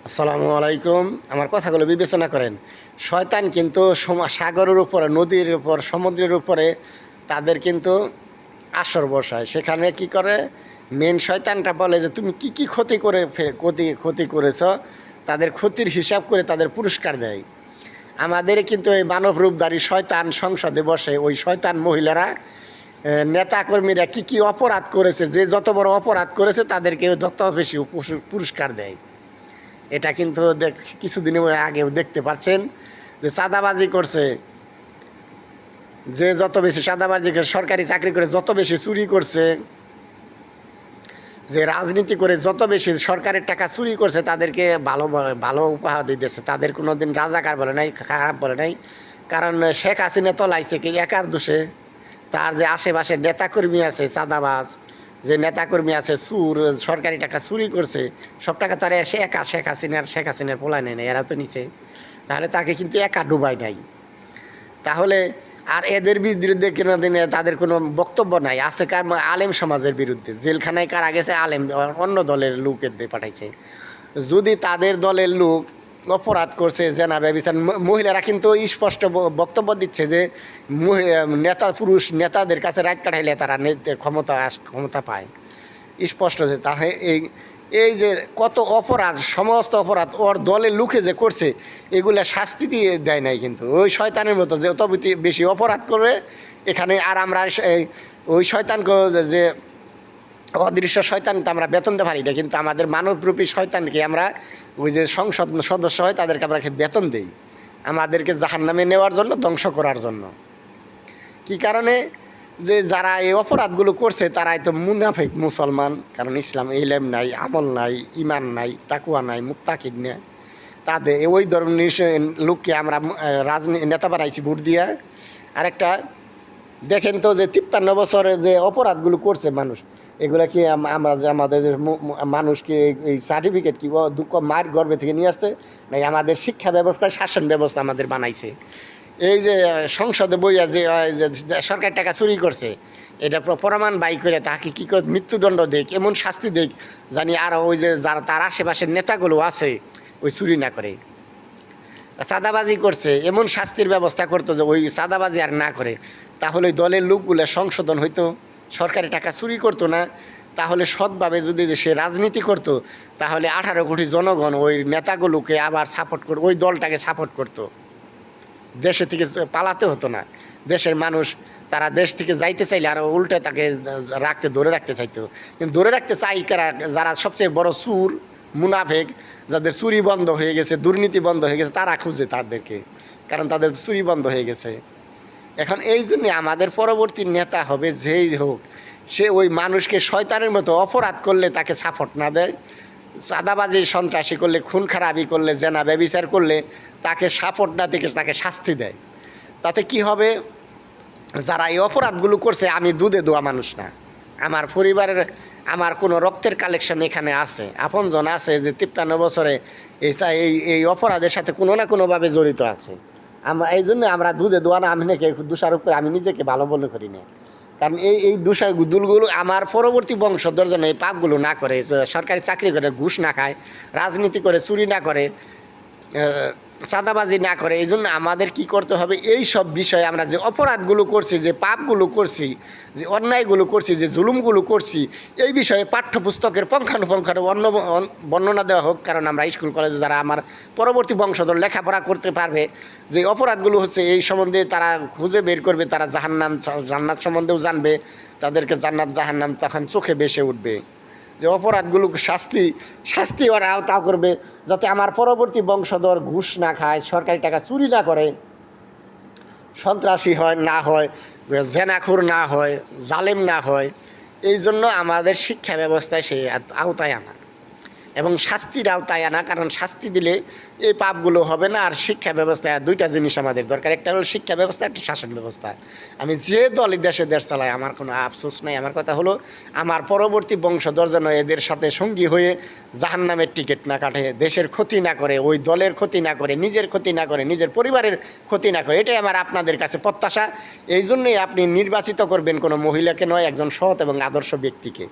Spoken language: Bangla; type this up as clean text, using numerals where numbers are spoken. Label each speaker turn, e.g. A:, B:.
A: আসসালামু আলাইকুম। আমার কথাগুলো বিবেচনা করেন। শয়তান কিন্তু সাগরের উপরে, নদীর উপর, সমুদ্রের উপরে তাদের কিন্তু আসর বসায়। সেখানে কি করে, মেন শয়তানটা বলে যে তুমি কি কি ক্ষতি করে ক্ষতি ক্ষতি করেছ, তাদের ক্ষতির হিসাব করে তাদের পুরস্কার দেয়। আমাদের কিন্তু এই মানব রূপধারী শয়তান সংসদে বসে, ওই শয়তান মহিলারা নেতাকর্মীরা কি কি অপরাধ করেছে, যে যত বড় অপরাধ করেছে তাদেরকে যত বেশি পুরস্কার দেয়। এটা কিন্তু কিছুদিন আগেও দেখতে পাচ্ছেন যে চাঁদাবাজি করছে, যে যত বেশি চাঁদাবাজি করে, সরকারি চাকরি করে যত বেশি চুরি করছে, যে রাজনীতি করে যত বেশি সরকারের টাকা চুরি করছে, তাদেরকে ভালো ভালো উপহার দিতেছে। তাদের কোনো দিন রাজাকার বলে নাই, খারাপ বলে নাই। কারণ শেখ হাসিনা তলাইছে কি একার দোষে? তার যে আশেপাশে নেতাকর্মী আছে চাঁদাবাজ, যে নেতাকর্মী আছে চুর, সরকারি টাকা চুরি করছে, সব টাকা তারা এসে একা শেখ হাসিনার পোলায় নেয় না, এরা তো নিছে। তাহলে তাকে কিন্তু একা ডুবাই নাই। তাহলে আর এদের বিরুদ্ধে কোনো দিনে তাদের কোনো বক্তব্য নাই। আছে কার? আলেম সমাজের বিরুদ্ধে। জেলখানায় কারা গেছে? আলেম, অন্য দলের লোকের দিয়ে পাঠাইছে। যদি তাদের দলের লোক অপরাধ করছে, জেনা ব্যভিচার, মহিলারা কিন্তু স্পষ্ট বক্তব্য দিচ্ছে যে নেতা পুরুষ নেতাদের কাছে রাত কাটাইলে তারা ক্ষমতা পায়। স্পষ্ট যে তাহলে এই যে কত অপরাধ, সমস্ত অপরাধ ওর দলের লোকে যে করছে, এগুলা শাস্তি দিয়ে দেয় নাই। কিন্তু ওই শয়তানের মতো যে অত বেশি অপরাধ করে এখানে, আর আমরা ওই শয়তানকে, যে অদৃশ্য শয়তানকে আমরা বেতন দিতে পারি না, কিন্তু আমাদের মানবরূপী শয়তানকে আমরা, ওই যে সংসদ সদস্য হয় তাদেরকে আমরা বেতন দিই আমাদেরকে জাহান্নামে নেওয়ার জন্য, ধ্বংস করার জন্য। কি কারণে? যে যারা এই অপরাধগুলো করছে তারাই তো মুনাফিক মুসলমান। কারণ ইসলাম ইলম নাই, আমল নাই, ইমান নাই, তাকুয়া নাই, মুত্তাকিদ নেই। তাদের ওই ধরনের লোককে আমরা নেতা বানাইছি ভোট দিয়া। আরেকটা দেখেন তো, যে 53 বছরে যে অপরাধগুলো করছে মানুষ, এগুলা কি আমরা যে আমাদের মানুষকে এই সার্টিফিকেট কি দুঃখ মায়ের গর্ভে থেকে নিয়ে আসছে, নাই আমাদের শিক্ষা ব্যবস্থা, শাসন ব্যবস্থা আমাদের বানাইছে? এই যে সংসদে বইয়া যে সরকার টাকা চুরি করছে, এটা প্রমাণ বাই করে তাকে কী করে মৃত্যুদণ্ড দেখ, এমন শাস্তি দেখ, জানি আর ওই যে যারা তার আশেপাশের নেতাগুলো আছে ওই চুরি না করে। চাঁদাবাজি করছে, এমন শাস্তির ব্যবস্থা করতো যে ওই চাঁদাবাজি আর না করে। তাহলে ওই দলের লোকগুলো সংশোধন হইতো, সরকারি টাকা চুরি করতো না। তাহলে সৎভাবে যদি সে রাজনীতি করতো, তাহলে 18 কোটি জনগণ ওই নেতাগুলোকে আবার সাপোর্ট করতো, ওই দলটাকে সাপোর্ট করতো। দেশে থেকে পালাতে হতো না। দেশের মানুষ তারা দেশ থেকে যাইতে চাইলে আরও উল্টে তাকে ধরে রাখতে চাইতো। কিন্তু ধরে রাখতে চাই কারা? যারা সবচেয়ে বড় চুর, মুনাফেক, যাদের চুরি বন্ধ হয়ে গেছে, দুর্নীতি বন্ধ হয়ে গেছে, তারা খুঁজে তাদেরকে। কারণ তাদের চুরি বন্ধ হয়ে গেছে। এখন এই জন্যে আমাদের পরবর্তী নেতা হবে যেই হোক, সে ওই মানুষকে শয়তানের মতো অপরাধ করলে তাকে সাপোর্ট না দেয়, চাঁদাবাজি সন্ত্রাসী করলে, খুন খারাপি করলে, জেনা ব্যভিচার করলে তাকে সাপোর্ট না থেকে তাকে শাস্তি দেয়। তাতে কি হবে? যারা এই অপরাধগুলো করছে, আমি দুধে দোয়া মানুষ না, আমার পরিবারের, আমার কোনো রক্তের কালেকশন এখানে আছে, আপনজন আছে যে 53 বছরে এই অপরাধের সাথে কোনো না কোনোভাবে জড়িত আছে। আমরা এই জন্য আমরা দুধে দোয়া না, আমি নাকি দোষারোপ করে আমি নিজেকে ভালো মনে করি না। কারণ এই দুলগুলো আমার পরবর্তী বংশধর যেন এই পাপগুলো না করে, সরকারি চাকরি করে, ঘুষ না খায়, রাজনীতি করে, চুরি না করে, চাঁদাবাজি না করে। এই জন্য আমাদের কি করতে হবে? এই সব বিষয়ে আমরা যে অপরাধগুলো করছি, যে পাপগুলো করছি, যে অন্যায়গুলো করছি, যে জুলুমগুলো করছি, এই বিষয়ে পাঠ্যপুস্তকের পুঙ্খানুপুঙ্খানু বর্ণনা দেওয়া হোক। কারণ আমরা স্কুল কলেজে যারা আমার পরবর্তী বংশধর লেখাপড়া করতে পারবে, যে অপরাধগুলো হচ্ছে এই সম্বন্ধে তারা খুঁজে বের করবে, তারা জাহান্নাম জান্নাত সম্বন্ধেও জানবে, তাদেরকে জান্নাত জাহান্নাম তখন চোখে ভেসে উঠবে। যে অপরাধগুলো শাস্তি ওরা আওতা করবে, যাতে আমার পরবর্তী বংশধর ঘুষ না খায়, সরকারি টাকা চুরি না করে, সন্ত্রাসী না হয়, জেনাখুর না হয়, জালেম না হয়। এই জন্য আমাদের শিক্ষা ব্যবস্থায় সে আওতায় আনা এবং শাস্তির আওতায় আনা। কারণ শাস্তি দিলে এই পাপগুলো হবে না। আর শিক্ষা ব্যবস্থায় দুইটা জিনিস আমাদের দরকার, একটা হলো শিক্ষা ব্যবস্থা, একটা শাসন ব্যবস্থা। আমি যে দলই দেশে দেশ চালাই, আমার কোনো আফসোস নাই। আমার কথা হলো আমার পরবর্তী বংশধর যেন এদের সাথে সঙ্গী হয়ে জাহান্নামের টিকিট না কাটে, দেশের ক্ষতি না করে, ওই দলের ক্ষতি না করে, নিজের ক্ষতি না করে, নিজের পরিবারের ক্ষতি না করে। এটাই আমার আপনাদের কাছে প্রত্যাশা। এই জন্যই আপনি নির্বাচিত করবেন কোনো মহিলাকে নয়, একজন সৎ এবং আদর্শ ব্যক্তিকে।